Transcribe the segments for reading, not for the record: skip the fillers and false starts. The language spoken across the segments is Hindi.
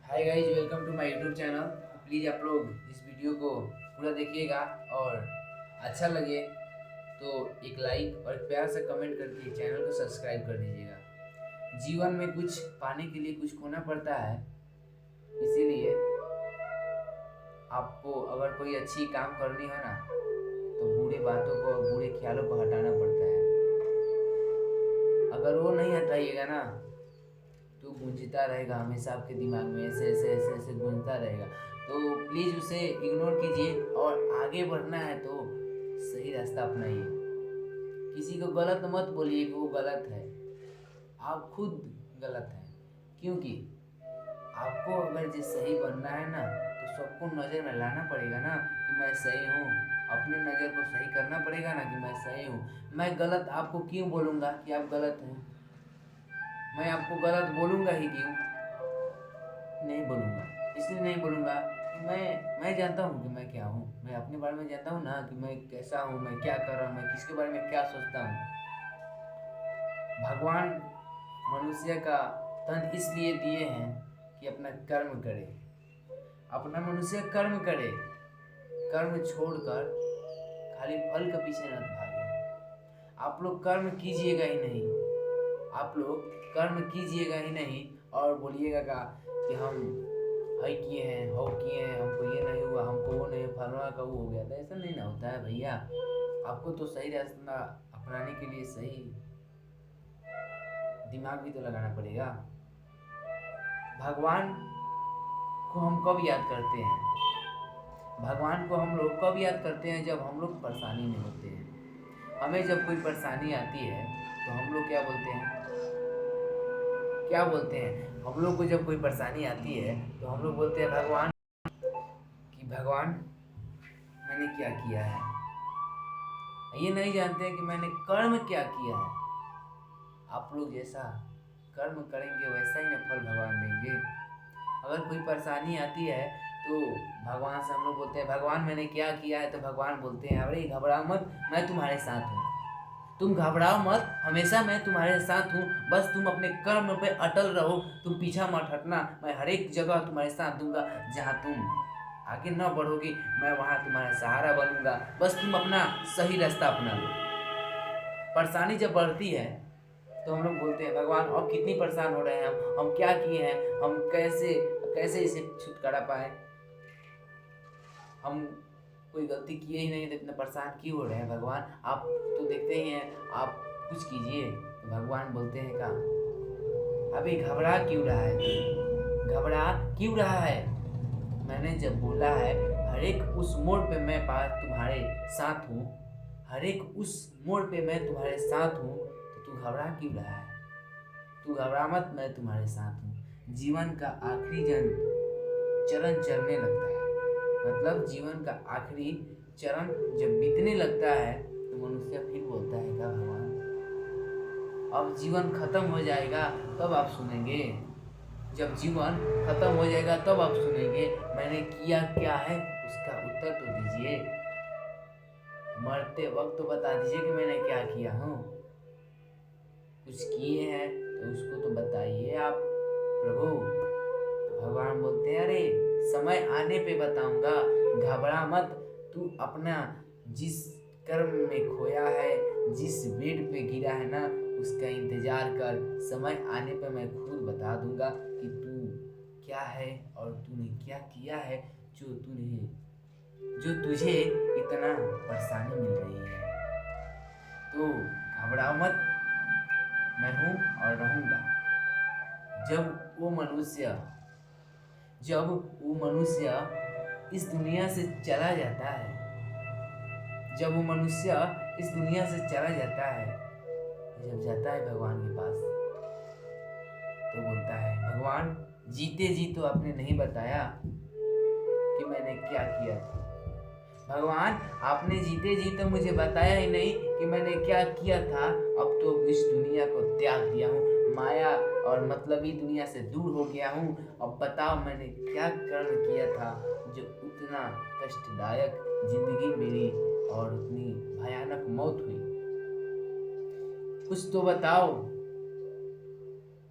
Hi guys, welcome to my YouTube channel. Please आप लोग इस वीडियो को पूरा देखिएगा और अच्छा लगे तो एक लाइक और एक प्यार से कमेंट करके चैनल को सब्सक्राइब कर दीजिएगा। जीवन में कुछ पाने के लिए कुछ खोना पड़ता है, इसीलिए आपको अगर कोई अच्छी काम करनी हो ना तो बुरी बातों को, बुरे ख्यालों को हटाना पड़ता है। अगर वो नहीं हटाइएगा ना तो गूंजता रहेगा हमेशा आपके दिमाग में, ऐसे ऐसे ऐसे ऐसे गूंजता रहेगा। तो प्लीज़ उसे इग्नोर कीजिए और आगे बढ़ना है तो सही रास्ता अपनाइए। किसी को गलत मत बोलिए कि वो गलत है, आप खुद गलत हैं। क्योंकि आपको अगर जो सही बनना है ना तो सबको नज़र में लाना पड़ेगा ना कि मैं सही हूँ। अपने नज़र को सही करना पड़ेगा ना कि मैं सही हूँ। मैं गलत आपको क्यों बोलूँगा कि आप गलत हैं? मैं आपको गलत बोलूँगा ही क्यों? नहीं बोलूँगा, इसलिए नहीं बोलूँगा कि मैं जानता हूँ कि मैं क्या हूँ। मैं अपने बारे में जानता हूँ ना कि मैं कैसा हूँ, मैं क्या कर रहा हूँ, मैं किसके बारे में क्या सोचता हूँ। भगवान मनुष्य का तन इसलिए दिए हैं कि अपना कर्म करे, अपना मनुष्य कर्म करे। कर्म छोड़कर खाली फल के पीछे न भागे। आप लोग कर्म कीजिएगा ही नहीं, आप लोग कर्म कीजिएगा ही नहीं और बोलिएगा का कि हम हई किए हैं, हो किए हैं, हमको ये नहीं हुआ, हमको वो नहीं, फलना का वो हो गया। तो ऐसा नहीं ना होता है भैया। आपको तो सही रास्ता अपनाने के लिए सही दिमाग भी तो लगाना पड़ेगा। भगवान को हम कब याद करते हैं? भगवान को हम लोग कब याद करते हैं? जब हम लोग परेशानी में होते हैं। हमें जब कोई परेशानी आती है तो हम लोग क्या बोलते हैं? क्या बोलते हैं? हम लोग को जब कोई परेशानी आती है तो हम लोग बोलते हैं भगवान कि भगवान मैंने क्या किया है। ये नहीं जानते हैं कि मैंने कर्म क्या किया है। आप लोग जैसा कर्म करेंगे वैसा ही ना फल भगवान देंगे। अगर कोई परेशानी आती है तो भगवान से हम लोग बोलते हैं भगवान मैंने क्या किया है, तो भगवान बोलते हैं अरे घबराओ मत, मैं तुम्हारे साथ हूँ। तुम घबराओ मत, हमेशा मैं तुम्हारे साथ हूँ। बस तुम अपने कर्म पे अटल रहो, तुम पीछा मत हटना। मैं हर एक जगह तुम्हारे साथ दूंगा। जहाँ तुम आगे न बढ़ोगी मैं वहाँ तुम्हारा सहारा बनूंगा। बस तुम अपना सही रास्ता अपना लो। परेशानी जब बढ़ती है तो हम लोग बोलते हैं भगवान अब कितनी परेशान हो रहे हैं हम क्या किए हैं, हम कैसे कैसे इसे छुटकारा पाए। हम कोई गलती किए ही नहीं तो इतना परेशान क्यों हो रहे हैं भगवान? आप तो देखते ही हैं, आप कुछ कीजिए। तो भगवान बोलते हैं का अभी घबरा क्यों रहा है तू? घबरा क्यों रहा है? मैंने जब बोला है हर एक उस मोड़ पे मैं पास तुम्हारे साथ हूँ, हर एक उस मोड़ पे मैं तुम्हारे साथ हूँ, तो तू घबरा क्यों रहा है? तू घबरा मत, मैं तुम्हारे साथ हूँ। जीवन का आखिरी चरण चलने लगता है, मतलब जीवन का आखिरी चरण जब बीतने लगता है तो मनुष्य फिर बोलता है का भगवान अब जीवन खत्म हो जाएगा तब आप सुनेंगे। जब जीवन खत्म हो जाएगा तब आप सुनेंगे मैंने किया क्या है, उसका उत्तर तो दीजिए। मरते वक्त तो बता दीजिए कि मैंने क्या किया हूँ। कुछ किए हैं तो उसको तो बताइए आप प्रभु। तो भगवान बोलते हैं अरे समय आने पे बताऊंगा, घबरा मत। तू अपना जिस कर्म में खोया है, जिस बेड पे गिरा है ना, उसका इंतजार कर। समय आने पे मैं खुद बता दूंगा कि तू क्या है और तूने क्या किया है जो तुझे इतना परेशानी मिल रही है। तो घबराओ मत, मैं हूँ और रहूंगा। जब वो मनुष्य जब वो मनुष्य इस दुनिया से चला जाता है, जब वो मनुष्य इस दुनिया से चला जाता है, जब जाता है भगवान के पास तो बोलता है भगवान जीते जी तो आपने नहीं बताया कि मैंने क्या किया था। भगवान आपने जीते जी तो मुझे बताया ही नहीं कि मैंने क्या किया था। अब तो इस दुनिया को त्याग दिया हूँ, माया और मतलबी दुनिया से दूर हो गया हूँ। अब बताओ मैंने क्या कर्म किया था जो उतना कष्टदायक जिंदगी मेरी और उतनी भयानक मौत हुई। कुछ तो बताओ।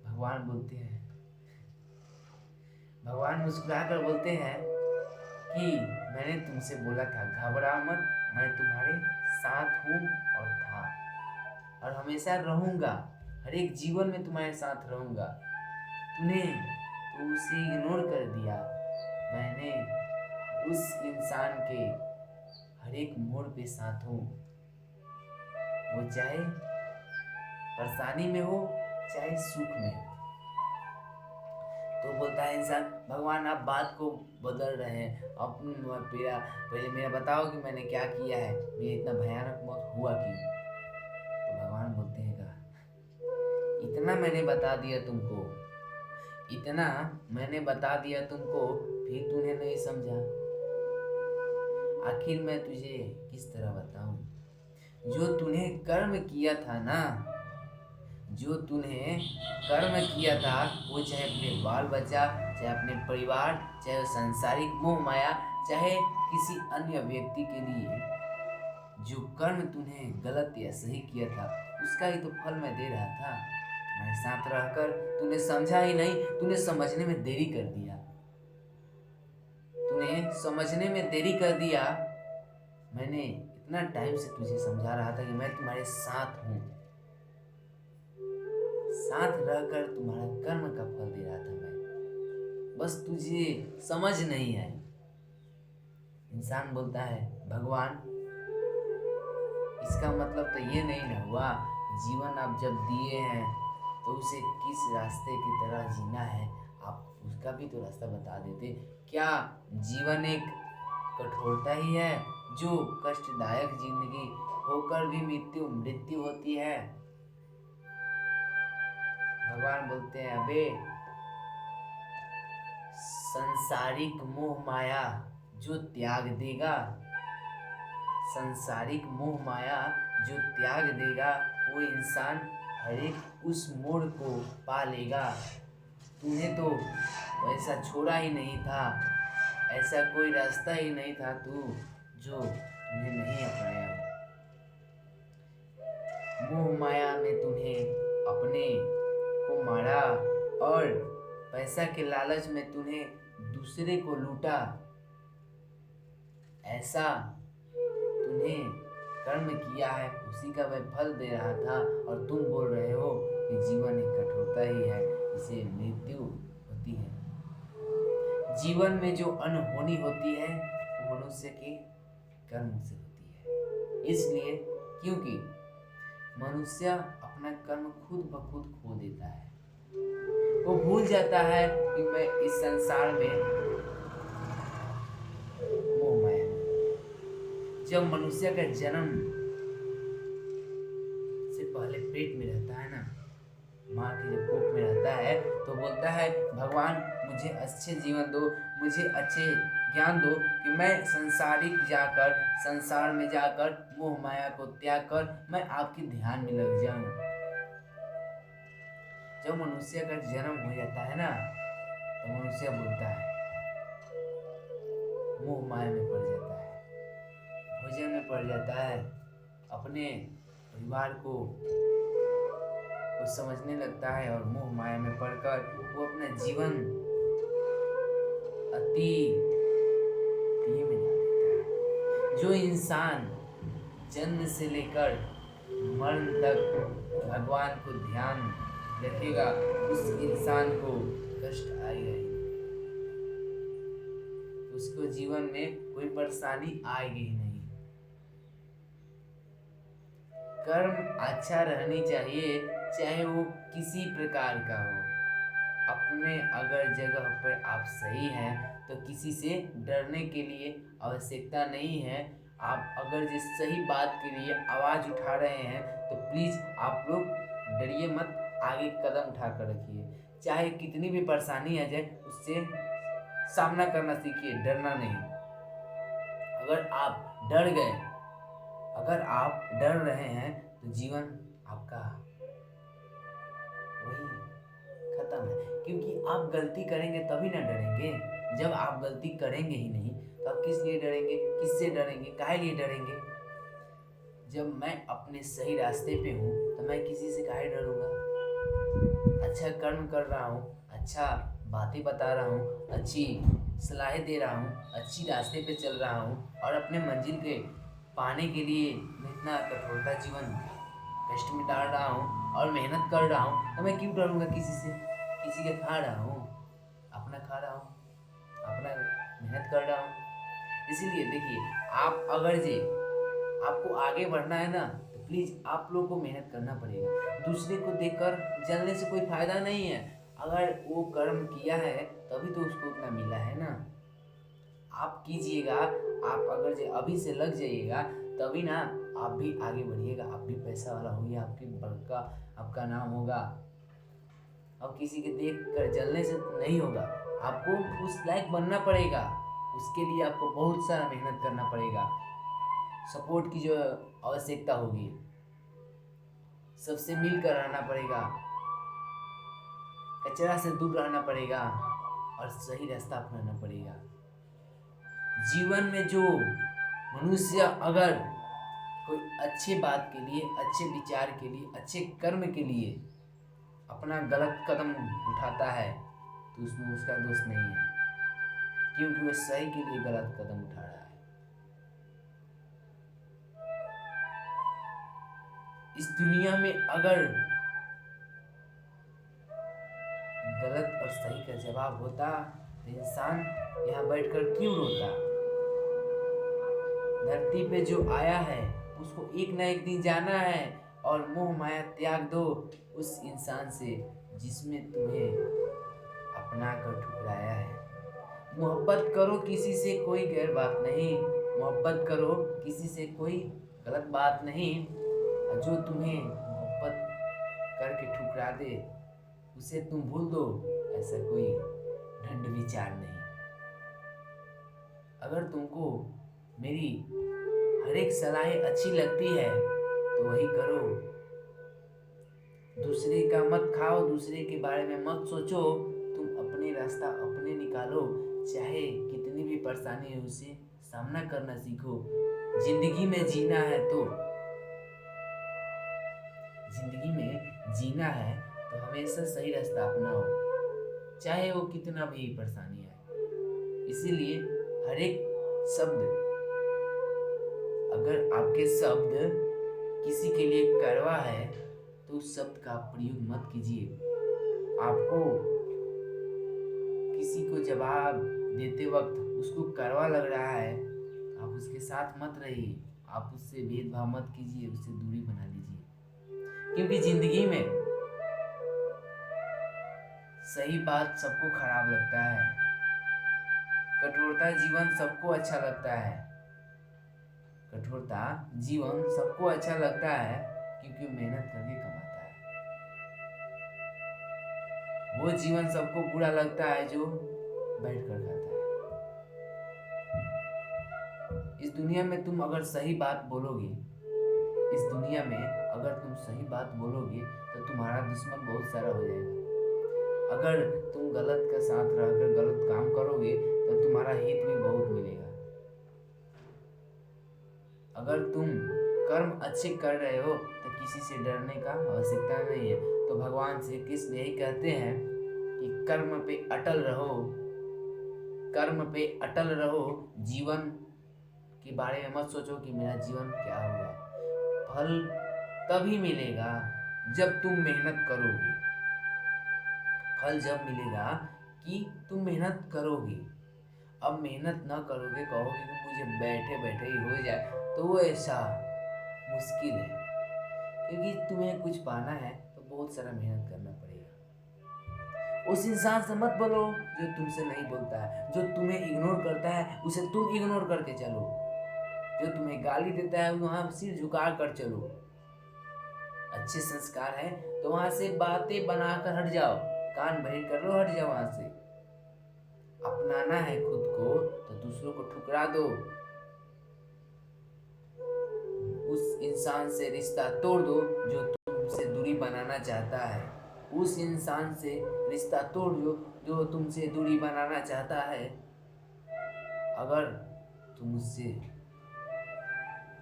भगवान बोलते हैं भगवान मुस्कुरा कर बोलते हैं कि मैंने तुमसे बोला था घबरा मत, मैं तुम्हारे साथ हूँ और था और हमेशा रहूँगा, हर एक जीवन में तुम्हारे साथ रहूँगा। तूने तो उसे इग्नोर कर दिया। मैंने उस इंसान के हर एक मोड़ पे साथ हूँ, वो चाहे परेशानी में हो चाहे सुख में हो। तो बोलता है इंसान, भगवान आप बात को बदल रहे हैं, अब पहले मेरा बताओ कि मैंने क्या किया है, मेरा इतना भयानक मौत हुआ क्यों। तो भगवान बोलते हैं इतना मैंने बता दिया तुमको, इतना मैंने बता दिया तुमको, फिर तूने नहीं समझा। आखिर मैं तुझे किस तरह बताऊं। जो तूने कर्म किया था ना, जो तूने कर्म किया था, वो चाहे अपने बाल बच्चा, चाहे अपने परिवार, चाहे सांसारिक मोह माया, चाहे किसी अन्य व्यक्ति के लिए जो कर्म तूने गलत या सही किया था, उसका ही तो फल मैं दे रहा था। मेरे साथ रहकर तूने समझा ही नहीं, तूने समझने में देरी कर दिया, तूने समझने में देरी कर दिया। मैंने इतना टाइम से तुझे समझा रहा था कि मैं तुम्हारे साथ हूँ, साथ रहकर तुम्हारा कर्म का फल दे रहा था मैं, बस तुझे समझ नहीं है। इंसान बोलता है भगवान, इसका मतलब तो ये नहीं ना हुआ, जीवन आप जब दिए हैं तो उसे किस रास्ते की तरह जीना है, आप उसका भी तो रास्ता बता देते। क्या जीवन एक कठोरता ही है जो कष्टदायक जिंदगी होकर भी मृत्यु होती है। भगवान बोलते हैं अबे, संसारिक मोह माया जो त्याग देगा, संसारिक मोह माया जो त्याग देगा, वो इंसान हर एक उस मोड़ को पा लेगा। तूने तो वैसा छोड़ा ही नहीं था, ऐसा कोई रास्ता ही नहीं था तू जो तूने नहीं अपनाया। मोह माया में तूने अपने को मारा और पैसा के लालच में तूने दूसरे को लूटा। ऐसा तूने कर्म किया है, उसी का मैं फल दे रहा था, और तुम बोल रहे हो कि जीवन एक कठोरता ही है, इसे मृत्यु होती है। जीवन में जो अनहोनी होती है वो मनुष्य के कर्म से होती है। इसलिए क्योंकि मनुष्य अपना कर्म खुद ब खुद खो देता है, वो भूल जाता है कि मैं इस संसार में मोह माया में। जब मनुष्य का जन्म से पहले पेट में रहता है ना, माँ के जब कोख में रहता है, तो बोलता है भगवान मुझे अच्छे जीवन दो, मुझे अच्छे ज्ञान दो कि मैं संसार में जाकर मोह माया को त्याग कर मैं आपके ध्यान में लग जाऊं। जब मनुष्य का जन्म हो जाता है ना, तो मनुष्य बोलता है, मोह माया में पड़ जाता है, भोजन में पड़ जाता है, अपने परिवार को समझने लगता है और मोह माया में पड़कर वो अपना जीवन अति में डाल देता है। जो इंसान जन्म से लेकर मरण तक भगवान को ध्यान रखेगा, उस इंसान को कष्ट आएगा ही नहीं, उसको जीवन में कोई परेशानी आएगी ही नहीं। कर्म अच्छा रहनी चाहिए, चाहे वो किसी प्रकार का हो। अपने अगर जगह पर आप सही हैं तो किसी से डरने के लिए आवश्यकता नहीं है। आप अगर जिस सही बात के लिए आवाज़ उठा रहे हैं तो प्लीज़ आप लोग डरिए मत, आगे कदम उठा कर रखिए। चाहे कितनी भी परेशानी आ जाए उससे सामना करना सीखिए, डरना नहीं। अगर आप डर गए, अगर आप डर रहे हैं तो जीवन आपका वही खत्म है। क्योंकि आप गलती करेंगे तभी ना डरेंगे। जब आप गलती करेंगे ही नहीं तो आप किस लिए डरेंगे, किससे डरेंगे, काहे लिए डरेंगे। जब मैं अपने सही रास्ते पे हूँ तो मैं किसी से काहे डरूंगा। अच्छा कर्म कर रहा हूँ, अच्छा बातें बता रहा हूँ, अच्छी सलाहें दे रहा हूँ, अच्छी रास्ते पे चल रहा हूँ और अपने मंजिल के पाने के लिए मैं इतना कठोरता जीवन कष्ट में डाल रहा हूँ और मेहनत कर रहा हूँ, तो मैं क्यों डरूंगा किसी से? किसी के खा रहा हूँ, अपना खा रहा हूँ, अपना मेहनत कर रहा हूँ। इसीलिए देखिए, आप अगर जे आपको आगे बढ़ना है ना, तो प्लीज़ आप लोगों को मेहनत करना पड़ेगा। दूसरे को देखकर जलने से कोई फायदा नहीं है। अगर वो कर्म किया है तभी तो उसको उतना मिला है ना। आप कीजिएगा, आप अगर जे अभी से लग जाइएगा तभी ना आप भी आगे बढ़िएगा, आप भी पैसा वाला होइए, आपकी बड़का आपका नाम होगा। अब किसी के देख कर जलने से नहीं होगा, आपको उस लायक बनना पड़ेगा। उसके लिए आपको बहुत सारा मेहनत करना पड़ेगा। सपोर्ट की जो आवश्यकता होगी, सबसे मिलकर रहना पड़ेगा, कचरा से दूर रहना पड़ेगा और सही रास्ता अपनाना पड़ेगा। जीवन में जो मनुष्य अगर कोई अच्छे बात के लिए, अच्छे विचार के लिए, अच्छे कर्म के लिए अपना गलत कदम उठाता है तो उसमें उसका दोष नहीं है, क्योंकि वह सही के लिए गलत कदम उठा रहा है। इस दुनिया में अगर गलत और सही का जवाब होता तो इंसान यहाँ बैठकर क्यों रोता? धरती पे जो आया है उसको एक ना एक दिन जाना है और मोह माया त्याग दो उस इंसान से जिसमें तुम्हें अपना कर ठुकराया है। मोहब्बत करो, किसी से कोई गैर बात नहीं। मोहब्बत करो, किसी से कोई गलत बात नहीं। जो तुम्हें मोहब्बत करके ठुकरा दे उसे तुम भूल दो, ऐसा कोई ढंड विचार नहीं। अगर तुमको मेरी हर एक सलाहें अच्छी लगती है तो वही करो। दूसरे का मत खाओ, दूसरे के बारे में मत सोचो। तुम अपने रास्ता अपने निकालो, चाहे कितनी भी परेशानी हो उसे सामना करना सीखो। जिंदगी में जीना है तो जिंदगी में जीना है तो हमेशा सही रास्ता अपनाओ, चाहे वो कितना भी परेशानी आए। इसीलिए हर एक शब्द, अगर आपके शब्द किसी के लिए कड़वा है तो उस शब्द का प्रयोग मत कीजिए। आपको किसी को जवाब देते वक्त उसको कड़वा लग रहा है, आप उसके साथ मत रहिए, आप उससे भेदभाव मत कीजिए, उससे दूरी बना लीजिए। क्योंकि जिंदगी में सही बात सबको खराब लगता है, कठोरता जीवन सबको अच्छा लगता है। कठोरता जीवन सबको अच्छा लगता है क्योंकि मेहनत करके कमाता है। वो जीवन सबको बुरा लगता है जो बैठ कर खाता है। इस दुनिया में तुम अगर सही बात बोलोगे, इस दुनिया में अगर तुम सही बात बोलोगे तो तुम्हारा दुश्मन बहुत सारा हो जाएगा। अगर तुम गलत का साथ रहकर गलत काम करोगे तो तुम्हारा हित भी बहुत मिलेगा। अगर तुम कर्म अच्छे कर रहे हो तो किसी से डरने का आवश्यकता नहीं है। तो भगवान श्री कृष्ण यही कहते हैं कि कर्म पे अटल रहो, कर्म पे अटल रहो। जीवन के बारे में मत सोचो कि मेरा जीवन क्या होगा। फल तभी मिलेगा जब तुम मेहनत करोगे। फल जब मिलेगा कि तुम मेहनत करोगे। अब मेहनत ना करोगे, कहोगे कि मुझे बैठे बैठे ही हो जाए, तो वो ऐसा मुश्किल है। क्योंकि तुम्हें कुछ पाना है तो बहुत सारा मेहनत करना पड़ेगा। उस इंसान से मत बोलो जो तुमसे नहीं बोलता है, जो तुम्हें इग्नोर करता है उसे तुम इग्नोर करके चलो, जो तुम्हें गाली देता है वहां सिर झुका कर चलो। अच्छे संस्कार है तो वहां से बातें बनाकर हट जाओ, कान भरी कर लो, हट जाओ वहां से। अपनाना है खुद को तो दूसरों को ठुकरा दो। उस इंसान से रिश्ता तोड़ दो जो तुमसे दूरी बनाना चाहता है। उस इंसान से रिश्ता तोड़ दो जो तुमसे दूरी बनाना चाहता है। अगर तुम उससे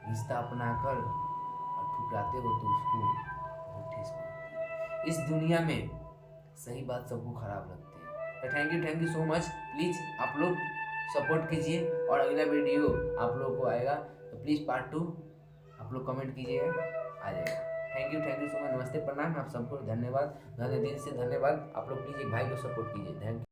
रिश्ता अपनाकर और ठुकराते हो तो उसको बहुत ठेस पहुंचती है। इस दुनिया में सही बात सबको खराब लगती है, तो thank you so much. Please आप लोग सपोर्ट कीजिए और अगला वीडियो आप लोगों को आएगा तो प्लीज़ पार्ट 2 आप लोग कमेंट कीजिएगा, आ जाएगा। Thank you so much. नमस्ते, प्रणाम, आप सबको धन्यवाद, दिल से धन्यवाद। आप लोग प्लीज़ एक भाई को सपोर्ट कीजिए। Thank you.